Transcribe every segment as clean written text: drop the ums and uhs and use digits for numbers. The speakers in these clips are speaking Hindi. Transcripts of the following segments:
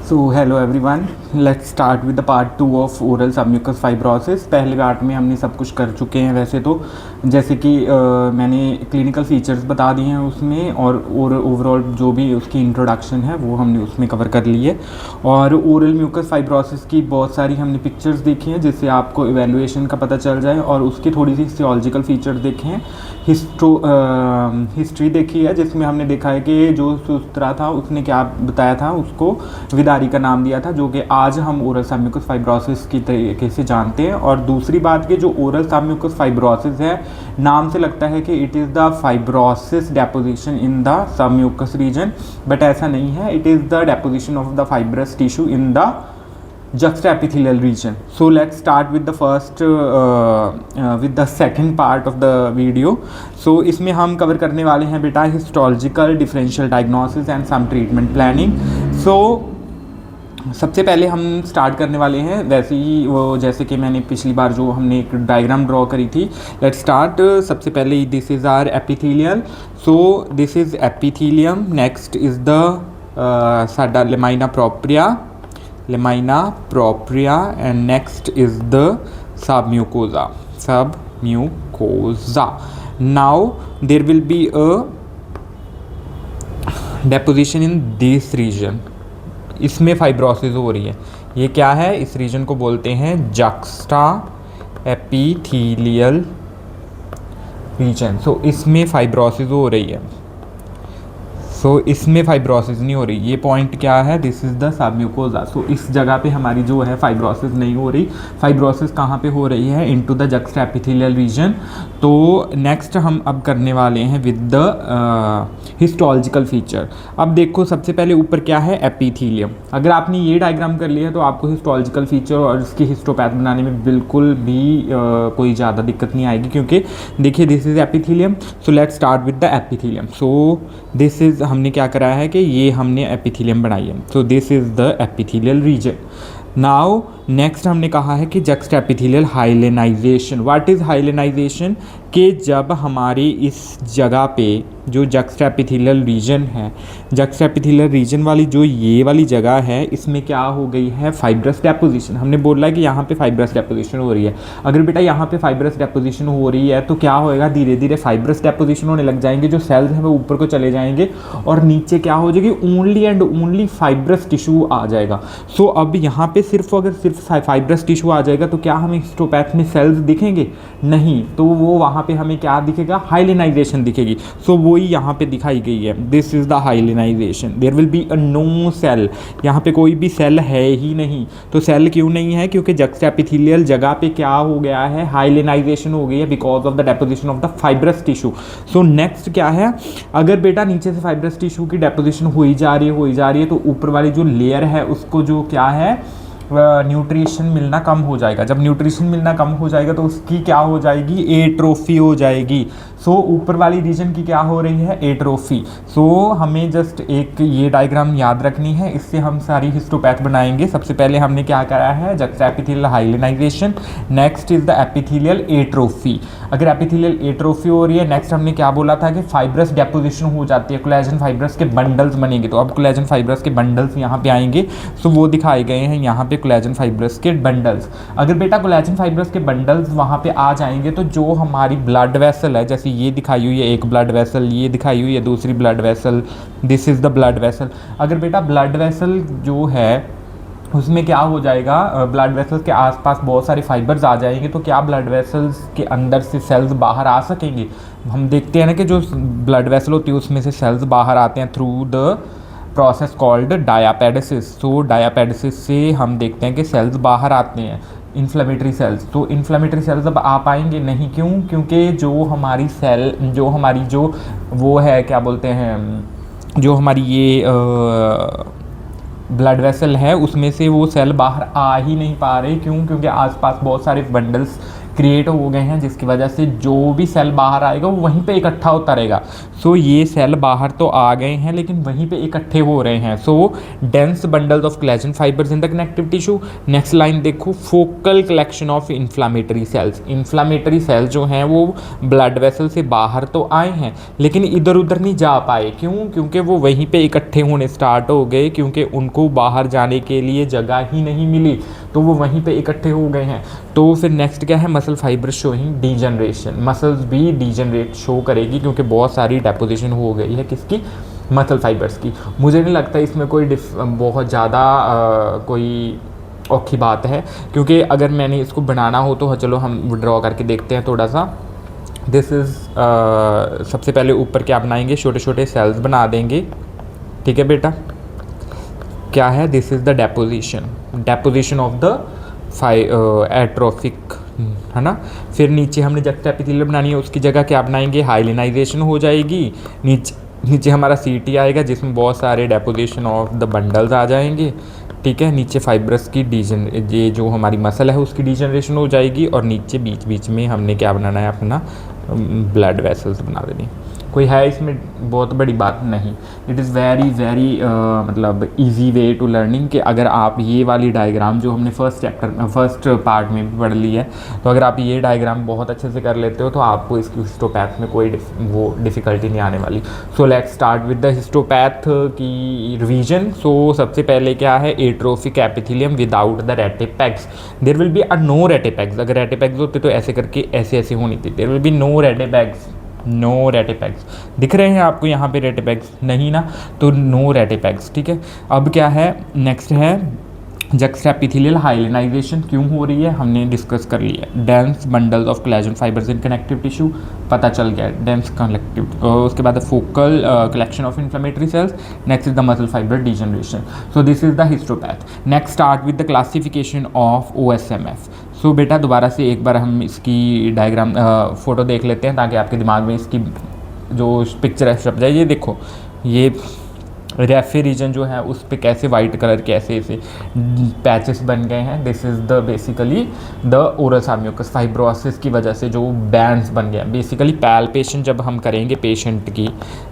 So hello everyone, let's start with the part 2 of oral submucous fibrosis. पहले पार्ट में हमने सब कुछ कर चुके हैं वैसे तो, जैसे कि मैंने क्लिनिकल फीचर्स बता दिए हैं उसमें, और ओवरऑल जो भी उसकी इंट्रोडक्शन है वो हमने उसमें कवर कर ली है। और ओरल म्यूकस फाइब्रोसिस की बहुत सारी हमने पिक्चर्स देखी हैं जिससे आपको इवेलुएशन का पता चल जाए, और उसकी थोड़ी सी हिस्टोलॉजिकल फीचर्स देखे हैं। हिस्ट्री देखी है जिसमें हमने देखा है कि जो सूत्रा था उसने क्या बताया था, उसको विदारी का नाम दिया था, जो कि आज हम ओरल सबम्यूकस फाइब्रोसिस की तरीके से जानते हैं। और दूसरी बात कि जो ओरल सबम्यूकस फाइब्रोसिस है, नाम से लगता है कि it is the fibrosis deposition in the submucous region, but ऐसा नहीं है। It is the deposition of the fibrous tissue in the juxtaepithelial region. So let's start with the first with the second part of the video. So इसमें हम कवर करने वाले हैं बेटा histological differential diagnosis and some treatment planning. So सबसे पहले हम स्टार्ट करने वाले हैं वैसे ही वो, जैसे कि मैंने पिछली बार जो हमने एक डायग्राम ड्रॉ करी थी। Let's start. सबसे पहले this is our epithelial. So this is epithelium, next is the साडा lamina propria and next is the submucosa. Now there will be a deposition in this region. इसमें फाइब्रोसिस हो रही है। ये क्या है? इस रीजन को बोलते हैं जक्स्टा एपिथेलियल रीजन। सो इसमें फाइब्रोसिस हो रही है। इसमें फाइब्रोसिस नहीं हो रही। ये पॉइंट क्या है? This is the submucosa. इस जगह पे हमारी जो है फाइब्रोसिस नहीं हो रही। फाइब्रोसिस कहाँ पे हो रही है? Into the juxta epithelial region. तो नेक्स्ट हम अब करने वाले हैं विद द हिस्टोलॉजिकल फीचर। अब देखो सबसे पहले ऊपर क्या है? एपिथेलियम। अगर आपने ये डायग्राम कर लिया तो आपको हिस्टोलॉजिकल फीचर और इसकी हिस्टोपैथ बनाने में बिल्कुल भी कोई ज़्यादा दिक्कत नहीं आएगी, क्योंकि देखिए this is epithelium. So let's start with the epithelium. So this is, हमने क्या करा है कि ये हमने एपिथेलियम बनाई है। So this is the epithelial region. Now next हमने कहा है कि juxta epithelial hyalinization. What is hyalinization? कि जब हमारी इस जगह पे जो जक्स्टा एपिथेलियल रीजन है, जक्स्टा एपिथेलियल रीजन वाली जो ये वाली जगह है, इसमें क्या हो गई है? Fibrous deposition. हमने बोला है कि यहाँ पे फाइब्रस डेपोजिशन हो रही है। अगर बेटा यहाँ पे फाइब्रस डेपोजिशन हो रही है तो क्या होएगा? धीरे धीरे फाइब्रस डेपोजिशन होने लग जाएंगे, जो सेल्स हैं वो ऊपर को चले जाएंगे और नीचे क्या हो जाएगी? Only and only fibrous tissue आ जाएगा। सो अब यहाँ पे अगर सिर्फ फाइब्रस टिश्यू आ जाएगा तो क्या हमें हिस्टोपैथ में सेल्स दिखेंगे? नहीं। तो वो वहाँ पे हमें क्या दिखेगा? हाइलेनाइजेशन दिखेगी। सो वही यहाँ पे दिखाई गई है। This is the hyalinization. There will be a no cell. यहाँ पे कोई भी सेल है ही नहीं। तो सेल क्यों नहीं है? क्योंकि जक्स्टा एपिथेलियल जगह पे क्या हो गया है? हाइलेनाइजेशन हो गई है because of the deposition of the fibrous tissue. So next क्या है? अगर बेटा नीचे से फाइब्रस टिश्यू की डेपोजिशन हो ही जा रही है तो ऊपर वाली जो लेयर है उसको जो क्या है, न्यूट्रिशन मिलना कम हो जाएगा। जब न्यूट्रिशन मिलना कम हो जाएगा तो उसकी क्या हो जाएगी? एट्रोफी हो जाएगी। सो ऊपर वाली रीजन की क्या हो रही है? एट्रोफी। सो हमें जस्ट एक ये डायग्राम याद रखनी है, इससे हम सारी हिस्टोपैथ बनाएंगे। सबसे पहले हमने क्या करा है? Juxta epithelial hyalinization, next is the epithelial atrophy. अगर एपिथेलियल एट्रोफी हो रही है, नेक्स्ट हमने क्या बोला था कि फाइब्रस डेपोजिशन हो जाती है, कोलेजन फाइब्रस के बंडल्स बनेंगे। तो अब कोलेजन फाइब्रस के बंडल्स यहाँ पे आएंगे। सो वो दिखाए गए हैं यहाँ पे कोलेजन फाइब्रस के बंडल्स। अगर बेटा कोलेजन फाइब्रस के बंडल्स वहाँ पे आ जाएंगे तो जो हमारी ब्लड वेसल है, जैसे ये दिखाई हुई है एक ब्लड वेसल, ये दिखाई हुई है दूसरी blood vessel, this is the blood vessel. अगर बेटा ब्लड वेसल जो है उसमें क्या हो जाएगा? ब्लड वेसल्स के आसपास बहुत सारे फाइबर्स आ जाएंगे, तो क्या ब्लड वेसल्स के अंदर से सेल्स बाहर आ सकेंगे? हम देखते हैं ना कि जो ब्लड वेसल होती है उसमें से सेल्स बाहर आते हैं थ्रू द प्रोसेस कॉल्ड डायापेडेसिस। तो डायापेडेसिस से हम देखते हैं कि सेल्स बाहर आते हैं, इन्फ्लेमेटरी सेल्स। तो इन्फ्लेमेटरी सेल्स अब आ पाएंगे नहीं। क्यों? क्योंकि जो हमारी सेल, जो हमारी जो वो है, क्या बोलते हैं, जो हमारी ये ब्लड वेसल है उसमें से वो सेल बाहर आ ही नहीं पा रहे। क्यों? क्योंकि आसपास बहुत सारे बंडल्स क्रिएट हो गए हैं, जिसकी वजह से जो भी सेल बाहर आएगा वो वहीं पे इकट्ठा होता रहेगा। सो ये सेल बाहर तो आ गए हैं लेकिन वहीं पे इकट्ठे हो रहे हैं। So dense bundles of collagen fibres in the connective tissue. Next line देखो, focal collection of inflammatory cells. Inflammatory cell जो हैं वो ब्लड वेसल से बाहर तो आए हैं लेकिन इधर उधर नहीं जा पाए। क्यों? क्योंकि वो वहीं पे इकट्ठे होने स्टार्ट हो गए, क्योंकि उनको बाहर जाने के लिए जगह ही नहीं मिली, तो वो वहीं पे इकट्ठे हो गए हैं। तो फिर नेक्स्ट क्या है, muscle fibre showing degeneration. Muscles भी डीजनरेट शो करेगी क्योंकि बहुत सारी डेपोजिशन हो गई है किसकी, मसल फाइबर्स की। मुझे नहीं लगता इसमें कोई बहुत ज़्यादा कोई औखी बात है, क्योंकि अगर मैंने इसको बनाना हो तो चलो हम ड्रॉ करके देखते हैं थोड़ा सा। दिस इज़ सबसे पहले ऊपर क्या बनाएंगे, छोटे छोटे सेल्स बना देंगे, ठीक है बेटा। क्या है, this is the deposition of the atrophic, है ना। फिर नीचे हमने जक्टा एपिथेलियल बनानी है, उसकी जगह क्या बनाएंगे, हाइलिनाइजेशन हो जाएगी। नीचे हमारा सीटी आएगा जिसमें बहुत सारे डेपोजिशन ऑफ द बंडल्स आ जाएंगे, ठीक है। नीचे फाइब्रस की ये जो हमारी मसल है उसकी डीजनरेशन हो जाएगी, और नीचे बीच बीच में हमने क्या बनाना है, अपना ब्लड वेसल्स बना देनी। कोई है इसमें बहुत बड़ी बात नहीं। इट इज़ वेरी वेरी मतलब इजी वे टू लर्निंग, कि अगर आप ये वाली डायग्राम जो हमने फर्स्ट पार्ट में भी पढ़ ली है, तो अगर आप ये डायग्राम बहुत अच्छे से कर लेते हो तो आपको इसकी हिस्टोपैथ में कोई वो डिफ़िकल्टी नहीं आने वाली। So let's start with the histopath की रिवीजन। सो सबसे पहले क्या है, atrophic epithelium without the rete pegs. There will be no rete pegs. अगर रेटिपेक्स होते तो ऐसे करके ऐसे होनी थी। There will be no rete pegs. दिख रहे हैं आपको यहाँ पे रेटिपेक्स? नहीं ना, तो नो रेटिपेक्स, ठीक है। अब क्या है, नेक्स्ट है जक्सटाएपिथेलियल हाइलिनाइजेशन। क्यों हो रही है हमने डिस्कस कर लिया। Dense bundles of collagen fibres in connective tissue, पता चल गया, डेंस कनेक्टिव। उसके बाद focal collection of inflammatory cells. Next is the muscle fibre degeneration. So this is the histopath. Next start with the classification of OSMF। सो बेटा दोबारा से एक बार हम इसकी डायग्राम फ़ोटो देख लेते हैं ताकि आपके दिमाग में इसकी जो पिक्चर है छप जाए। ये देखो, ये रेफे रीजन जो है उस पे कैसे वाइट कलर के ऐसे पैचेस बन गए हैं। This is the basically the oral submucous fibrosis की वजह से जो बैंड्स बन गए। बेसिकली पैल्पेशन जब हम करेंगे पेशेंट की,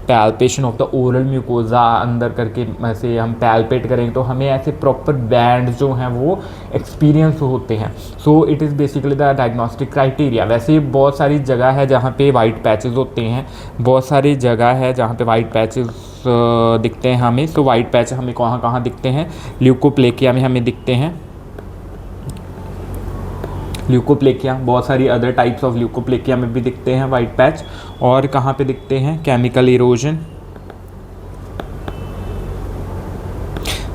palpation of the oral mucosa अंदर करके ऐसे हम पैल्पेट करेंगे तो हमें ऐसे प्रॉपर बैंड जो हैं वो एक्सपीरियंस होते हैं। So it is basically the diagnostic criteria. वैसे बहुत सारी जगह है जहाँ पे वाइट पैचेस होते हैं, बहुत सारी जगह है जहाँ पे वाइट पैचेस दिखते हैं हमें। तो वाइट पैच हमें कहाँ कहाँ दिखते हैं, ल्यूकोप्लेकिया में हमें दिखते हैं। ल्यूकोप्लेकिया, बहुत सारी अदर टाइप्स ऑफ ल्यूकोप्लेकिया में भी दिखते हैं वाइट पैच। और कहाँ पे दिखते हैं, केमिकल इरोजन।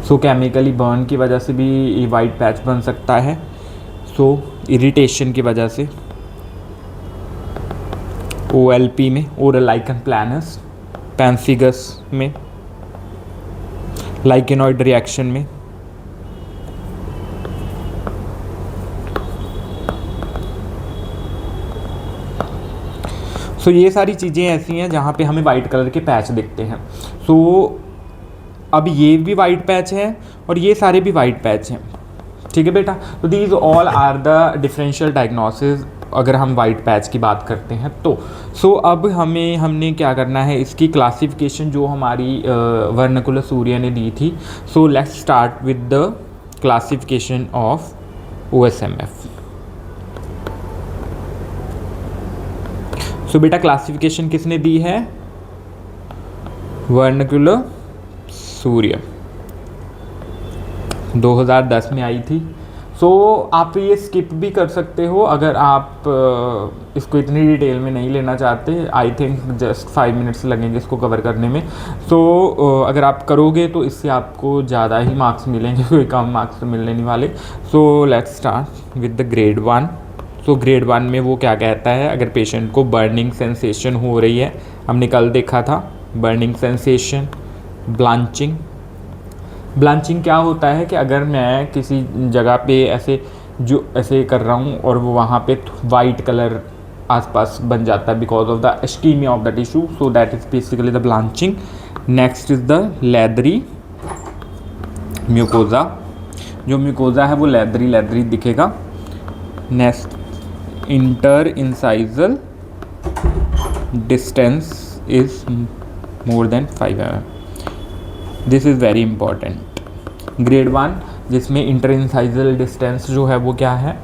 सो केमिकली बर्न की वजह से भी वाइट पैच बन सकता है। सो इरिटेशन की वजह से OLP में, ओरल लाइकन प्लानस, पैम्फिगस में, लाइकेनॉइड रिएक्शन में। सो ये सारी चीज़ें ऐसी हैं जहाँ पे हमें वाइट कलर के पैच दिखते हैं। सो अब ये भी वाइट पैच है और ये सारे भी वाइट पैच हैं, ठीक है बेटा। तो these all are the differential diagnosis अगर हम वाइट पैच की बात करते हैं तो। सो अब हमने क्या करना है, इसकी क्लासिफिकेशन जो हमारी वर्नाकुलर सूर्य ने दी थी। सो let's start with the classification of OSMF। सो बेटा क्लासिफिकेशन किसने दी है, वर्नाकुलर सूर्य, 2010 में आई थी। सो आप ये स्किप भी कर सकते हो अगर आप इसको इतनी डिटेल में नहीं लेना चाहते। आई थिंक जस्ट 5 मिनट्स लगेंगे इसको कवर करने में। सो अगर आप करोगे तो इससे आपको ज़्यादा ही मार्क्स मिलेंगे, कोई कम मार्क्स तो मिलने नहीं वाले। सो let's start with the grade 1। So grade 1 में वो क्या कहता है, अगर पेशेंट को बर्निंग सेंसेशन हो रही है, हमने कल देखा था बर्निंग सेंसेशन, ब्लांचिंग क्या होता है कि अगर मैं किसी जगह पे ऐसे कर रहा हूँ और वो वहाँ पे वाइट कलर आसपास बन जाता है because of the ischaemia of the tissue. So that is basically the blanching. Next is the leathery mucosa. जो म्यूकोजा है वो लेदरी दिखेगा। Next inter incisal distance is more than 5 mm। This is very important. Grade 1 जिसमें इंटर इंसाइजल डिस्टेंस जो है वो क्या है,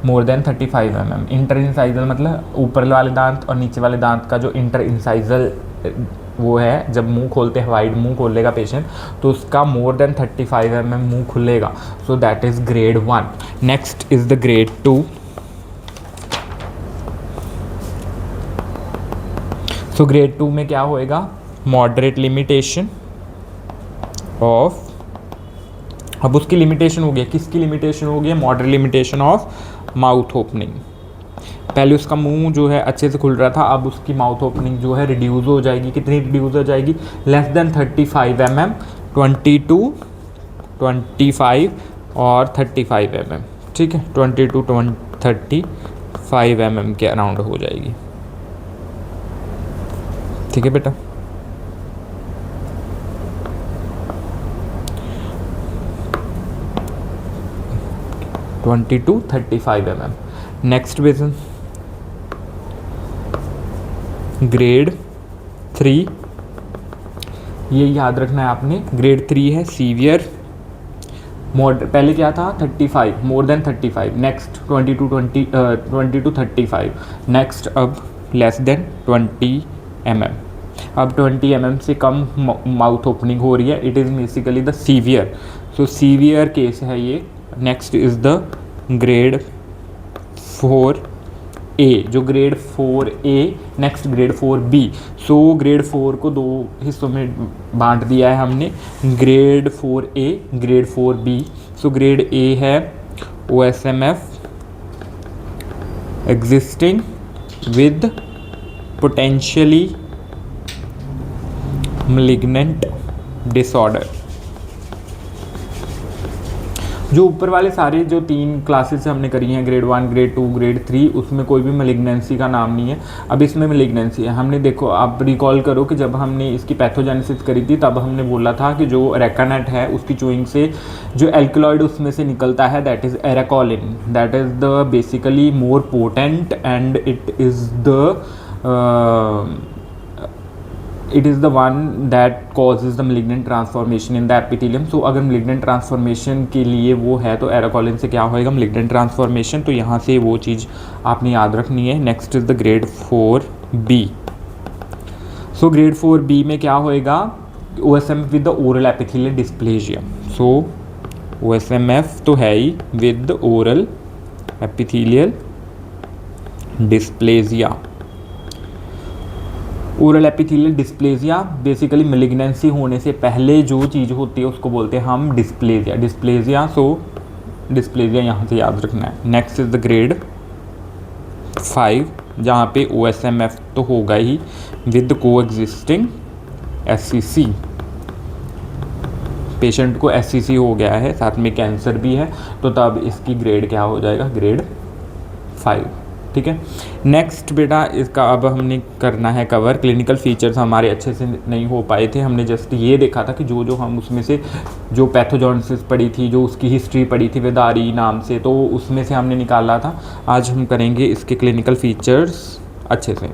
more than 35 mm। Inter incisal मतलब ऊपर वाले दांत और नीचे वाले दांत का जो इंटर इंसाइजल वो है, जब मुंह खोलते हैं, वाइड मुंह खोलेगा पेशेंट तो उसका मोर देन 35 mm मुंह खुलेगा। सो that is grade 1। Next is the grade 2। So grade 2 में क्या होएगा, मॉडरेट लिमिटेशन ऑफ, अब उसकी लिमिटेशन हो गया, किसकी लिमिटेशन हो गई, moderate limitation of mouth opening. पहले उसका मुंह जो है अच्छे से खुल रहा था, अब उसकी माउथ ओपनिंग जो है रिड्यूस हो जाएगी। कितनी रिड्यूस हो जाएगी, लेस देन 35 mm, 22, 25 और 35 mm। ठीक है, 22 to 35 mm के अराउंड हो जाएगी। ठीक है बेटा। Twenty two 35 mm। Next vision grade 3, ये याद रखना है आपने। ग्रेड 3 है सीवियर पहले क्या था 35, more than 35। Next 20 to 35। Next अब लेस देन 20 mm। अब 20 mm से कम माउथ ओपनिंग हो रही है, it is basically the severe. So severe case है ये। Next is the grade 4A, जो grade 4A। Next grade 4B। So grade 4 को दो हिस्सों में बांट दिया है हमने, grade 4A, grade 4B। So grade A है OSMF existing with potentially malignant disorder. जो ऊपर वाले सारे जो 3 क्लासेस हमने करी हैं, ग्रेड 1, ग्रेड 2, ग्रेड 3, उसमें कोई भी malignancy का नाम नहीं है। अब इसमें malignancy है। हमने देखो, आप रिकॉल करो कि जब हमने इसकी पैथोजेनेसिस करी थी तब हमने बोला था कि जो रेकानेट है उसकी चूइंग से जो एल्कलॉइड उसमें से निकलता है that is arecoline, that is the basically more potent and it is the one that causes the malignant transformation in the epithelium। so अगर malignant transformation के लिए वो है तो एराकोलिन से क्या होएगा, malignant transformation। तो यहाँ से वो चीज़ आपने याद रखनी है। Next is the grade 4B। So grade 4B में क्या होएगा, OSMF with the oral epithelial dysplasia. So OSMF तो है ही with the oral epithelial dysplasia. Oral epithelial dysplasia basically malignancy होने से पहले जो चीज़ होती है उसको बोलते हैं हम डिस्प्लेजिया। सो डिस्प्लेजिया यहाँ से याद रखना है। नेक्स्ट इज द ग्रेड 5, जहाँ पे OSMF तो होगा ही विद को एग्जिस्टिंग SCC। पेशेंट को SCC हो गया है, साथ में कैंसर भी है, तो तब इसकी ग्रेड क्या हो जाएगा, ग्रेड 5। ठीक है। नेक्स्ट बेटा इसका अब हमने करना है कवर। क्लिनिकल फीचर्स हमारे अच्छे से नहीं हो पाए थे, हमने जस्ट ये देखा था कि जो हम उसमें से जो पैथोजेनेसिस पढ़ी थी, जो उसकी हिस्ट्री पढ़ी थी वेदारी नाम से, तो उसमें से हमने निकाला था। आज हम करेंगे इसके क्लिनिकल फीचर्स अच्छे से।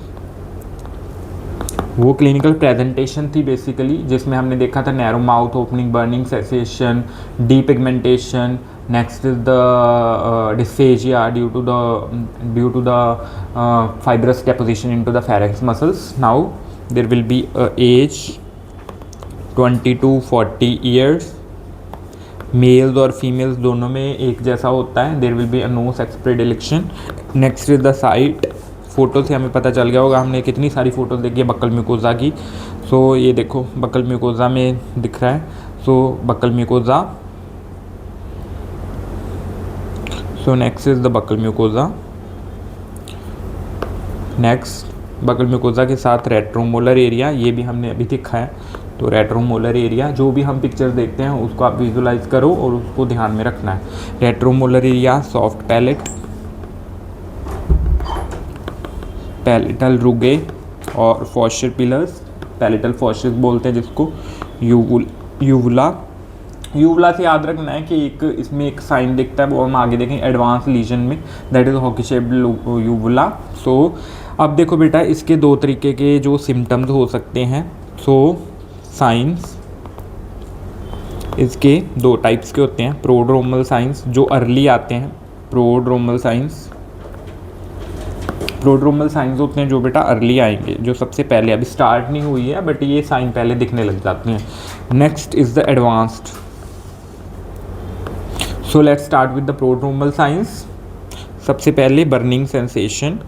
वो क्लिनिकल प्रेजेंटेशन थी बेसिकली, जिसमें हमने देखा था narrow mouth opening, burning sensation, depigmentation. Next is the dysphagia due to the fibrous deposition into the pharynx muscles. Now there will be age 20 to 40 years. Males और females दोनों में एक जैसा होता है। There will be a no sex predilection. Next is the site. Photo से हमें पता चल गया होगा, हमने कितनी सारी फ़ोटोज़ देखी है बक्कल म्यूकोज़ा की। सो ये देखो बक्कल म्यूकोज़ा में दिख रहा है। So buccal mucosa. So next is the buccal mucosa. Next buccal mucosa के साथ रेट्रोमोलर एरिया, ये भी हमने अभी देखा है। तो रेट्रोमोलर एरिया, जो भी हम पिक्चर्स देखते हैं उसको आप विजुलाइज करो और उसको ध्यान में रखना है। Retromolar area, soft palate, palatal rugae और फॉस्चर पिलर्स, पैलेटल फॉस्चर्स बोलते हैं जिसको, यूवुला यूवुला से याद रखना है कि एक इसमें एक साइन दिखता है, वो हम आगे देखें एडवांस लीजन में, that is hockey shaped uvula. So अब देखो बेटा, इसके दो तरीके के जो सिम्टम्स हो सकते हैं। सो साइंस इसके दो टाइप्स के होते हैं। प्रोड्रोमल साइंस जो अर्ली आते हैं, प्रोड्रोमल साइंस होते हैं जो बेटा अर्ली आएंगे, जो सबसे पहले, अभी स्टार्ट नहीं हुई है बट ये साइन पहले दिखने लग जाते हैं। Next is the advanced. So let's start with the prodromal science. सबसे पहले बर्निंग सेंसेशन।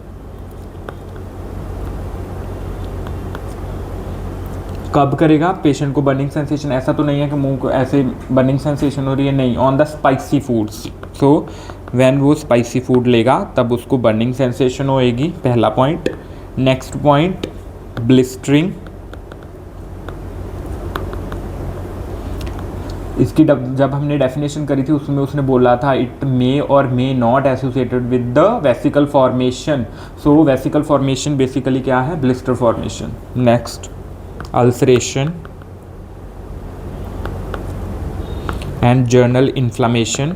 कब करेगा पेशेंट को बर्निंग सेंसेशन? ऐसा तो नहीं है कि मुंह को ऐसे बर्निंग सेंसेशन हो रही है, नहीं, on the spicy foods. So when वो स्पाइसी फूड लेगा तब उसको बर्निंग सेंसेशन होएगी, पहला पॉइंट। Next point blistering. इसकी जब हमने डेफिनेशन करी थी उसमें उसने बोला था इट मे और may not associated with the vesicle formation. So vesicle formation basically क्या है? Blister formation. Next ulceration and journal inflammation.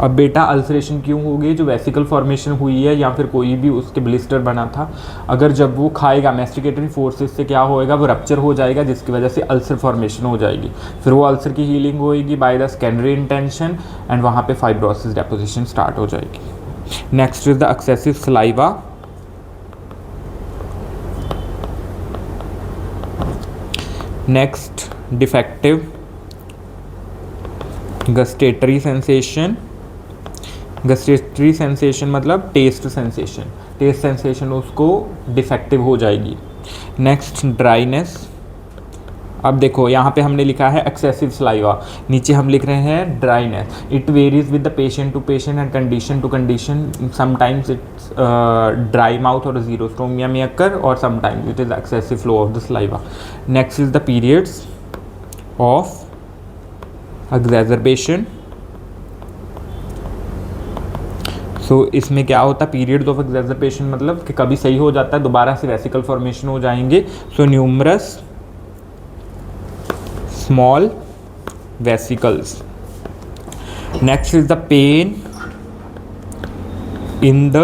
अब बेटा अल्सरेशन क्यों होगी? जो वेसिकल फॉर्मेशन हुई है या फिर कोई भी उसके ब्लिस्टर बना था, अगर जब वो खाएगा मैस्टिकेटरी फोर्सेस से क्या होएगा? वो रप्चर हो जाएगा, जिसकी वजह से अल्सर फॉर्मेशन हो जाएगी। फिर वो अल्सर की हीलिंग होएगी by the secondary intention and वहाँ पे फाइब्रोसिस डेपोजिशन स्टार्ट हो जाएगी। Next is the excessive saliva. Next defective gustatory sensation. Gustatory sensation मतलब टेस्ट सेंसेशन, टेस्ट सेंसेशन उसको डिफेक्टिव हो जाएगी। Next dryness. अब देखो यहाँ पे हमने लिखा है एक्सेसिव सलाइवा, नीचे हम लिख रहे हैं dryness. It varies with the patient to patient and condition to condition. Sometimes it's dry mouth और जीरोस्टोमिया में अक्कर, और sometimes it is excessive flow of the saliva. Next is the periods of exacerbation. So इसमें क्या होता है? पीरियड्स ऑफ एक्सैजर्बेशन मतलब कि कभी सही हो जाता है, दोबारा से वेसिकल फॉर्मेशन हो जाएंगे। So numerous small vesicles. Next is the pain in the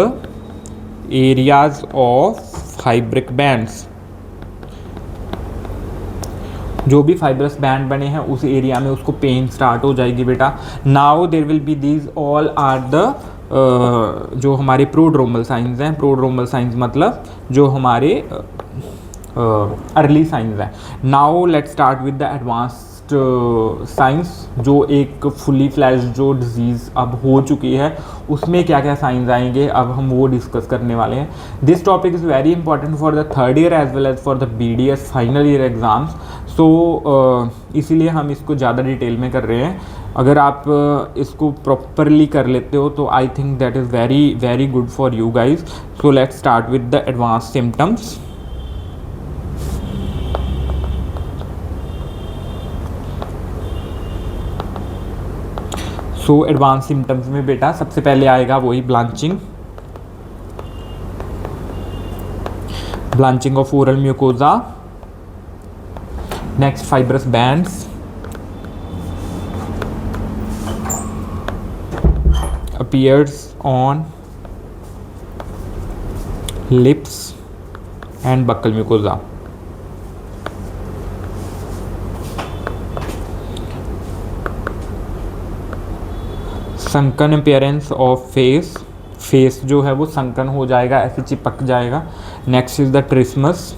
areas of fibric bands. जो भी फाइब्रस बैंड बने हैं उस एरिया में उसको पेन स्टार्ट हो जाएगी बेटा। Now there will be these all are the जो हमारे प्रोड्रोमल साइंस हैं। प्रोड्रोमल साइंस मतलब जो हमारे अर्ली साइंस हैं। Now let's start with the advanced signs, जो एक फुली फ्लैश जो डिजीज़ अब हो चुकी है उसमें क्या क्या साइंस आएंगे, अब हम वो डिस्कस करने वाले हैं। This topic is very important for the third year as well as for the BDS final year exams. So इसीलिए हम इसको ज़्यादा डिटेल में कर रहे हैं। अगर आप इसको प्रॉपरली कर लेते हो तो I think that is very very good for you guys. So let's start with the advance symptoms. So advance symptoms में बेटा सबसे पहले आएगा वही blanching, blanching of oral mucosa. Next fibrous bands appears on lips and buccal mucosa. sunken appearance of face, face जो है वो संकन हो जाएगा, ऐसे चिपक जाएगा। Next is the trismus,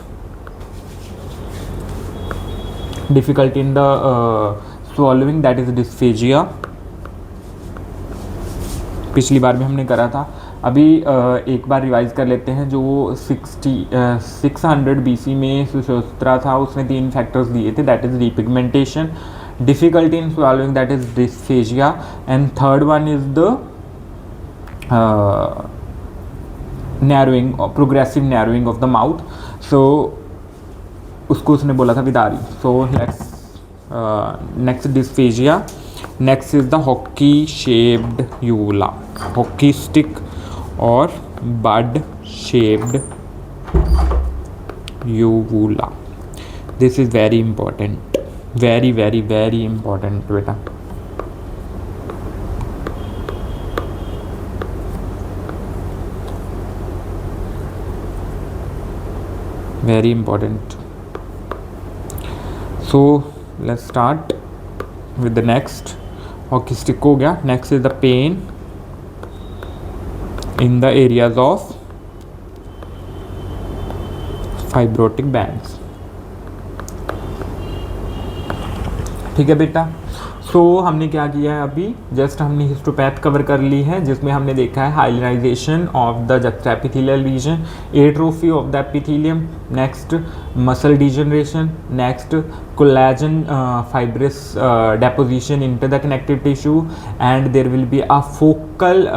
difficulty in the swallowing, that is dysphagia. पिछली बार भी हमने करा था, अभी एक बार रिवाइज कर लेते हैं। जो 600 BC में सुशोत्रा था, उसने 3 फैक्टर्स दिए थे, that is repigmentation, difficulty in swallowing, that is dysphagia, and third one is the narrowing, progressive narrowing of the mouth. So उसको उसने बोला था विदारी। So let's next dysphagia. Next is the hockey shaped uvula, hockey stick और bud shaped uvula, this is very important. Very very very important बेटा, very important. So let's start with the next. Hockey stick हो गया। Next is the pain in the areas of fibrotic bands. ठीक है बेटा। सो हमने क्या किया है अभी, जस्ट हमने हिस्टोपैथ कवर कर ली है, जिसमें हमने देखा है hyalinization of the juxta epithelial region, atrophy of the epithelium, next muscle degeneration, next collagen fibrous deposition into the connective tissue, and there will be a focal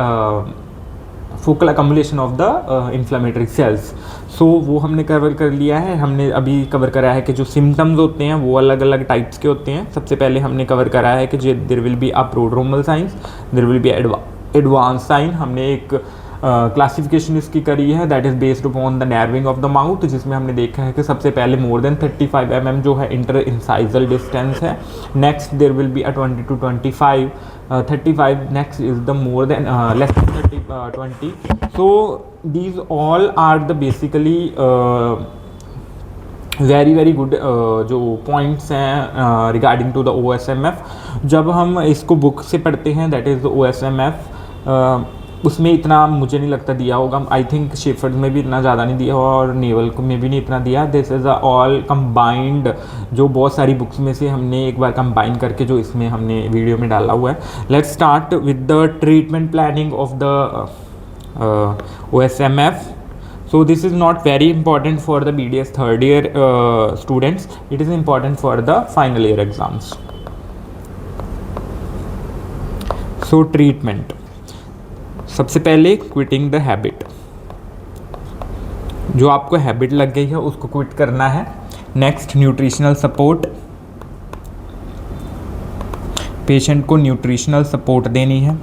accumulation of the inflammatory cells। सो वो हमने कवर कर लिया है। हमने अभी कवर करा है कि जो सिम्टम्स होते हैं वो अलग अलग टाइप्स के होते हैं। सबसे पहले हमने कवर करा है कि there will be a prodromal signs, there will be advance sign. हमने एक क्लासिफिकेशन इसकी करी है, that is based upon the narrowing of the mouth, जिसमें हमने देखा है कि सबसे पहले मोर देन 35 mm जो है इंटर इंसाइजल डिस्टेंस है। Next there will be a 20 to 25, 35 next is the more than less than 20। So these all are the basically very very good जो पॉइंट्स हैं रिगार्डिंग टू द OSMF। जब हम इसको बुक से पढ़ते हैं, दैट इज़ द OSMF, उसमें इतना मुझे नहीं लगता दिया होगा। आई थिंक शेफर्ड में भी इतना ज़्यादा नहीं दिया और नेवल में भी नहीं इतना दिया। दिस इज़ ऑल कंबाइंड, जो बहुत सारी बुक्स में से हमने एक बार कंबाइन करके जो इसमें हमने वीडियो में डाला हुआ है। Let's start with the treatment planning of the OSMF। So this is not very important for the BDS third year students, it is important for the final year exams। So treatment, सबसे पहले क्विटिंग द हैबिट। जो आपको हैबिट लग गई है उसको क्विट करना है। नेक्स्ट न्यूट्रिशनल सपोर्ट, पेशेंट को न्यूट्रिशनल सपोर्ट देनी है।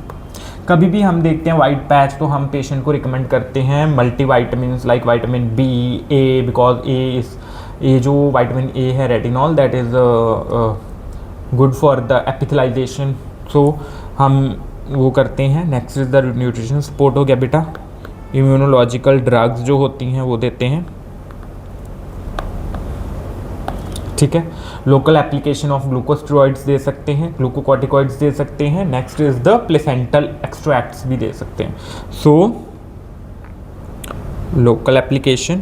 कभी भी हम देखते हैं वाइट पैच तो हम पेशेंट को रिकमेंड करते हैं multi vitamin like vitamin B, A, because A जो विटामिन ए है retinol, that is good for the epithelization. So हम वो करते हैं। Next is the nutrition support हो गया बेटा। इम्यूनोलॉजिकल ड्रग्स जो होती हैं वो देते हैं, ठीक है। लोकल एप्लीकेशन ऑफ ग्लूकोस्टेरॉइड्स दे सकते हैं, ग्लूकोकॉर्टिकॉइड्स दे सकते हैं। Next is the placental extracts भी दे सकते हैं। So local application,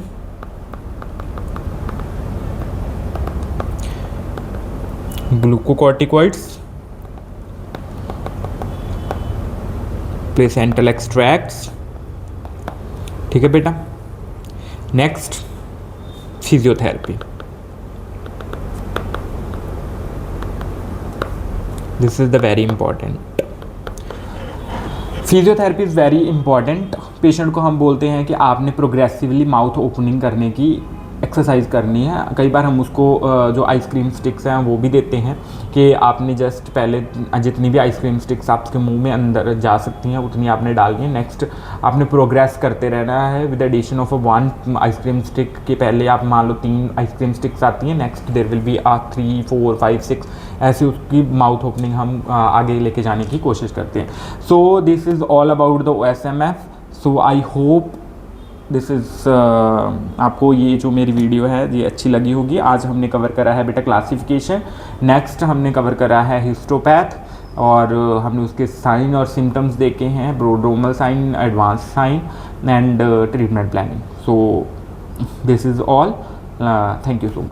glucocorticoids, placental extracts, ठीक है बेटा। Next physiotherapy, this is the very important. Physiotherapy is very important. Patient को हम बोलते हैं कि आपने प्रोग्रेसिवली माउथ ओपनिंग करने की एक्सरसाइज करनी है। कई बार हम उसको जो आइसक्रीम स्टिक्स हैं वो भी देते हैं कि आपने जस्ट पहले जितनी भी आइसक्रीम स्टिक्स आपके मुंह में अंदर जा सकती हैं उतनी आपने डालनी है। नेक्स्ट आपने प्रोग्रेस करते रहना है with addition of 1 ice cream stick के पहले आप मान लो 3 आइसक्रीम स्टिक्स आती हैं। नेक्स्ट देयर विल बी 3, 4, 5, 6 ऐसी उसकी माउथ ओपनिंग हम आगे लेके जाने की कोशिश करते हैं। सो this is all about the OSMF। So I hope this is आपको ये जो मेरी वीडियो है ये अच्छी लगी होगी। आज हमने कवर करा है बेटा क्लासिफिकेशन, नेक्स्ट हमने कवर करा है हिस्टोपैथ और हमने उसके साइन और सिम्टम्स देखे हैं, prodromal sign, advance sign and treatment planning. So this is all, thank you so much.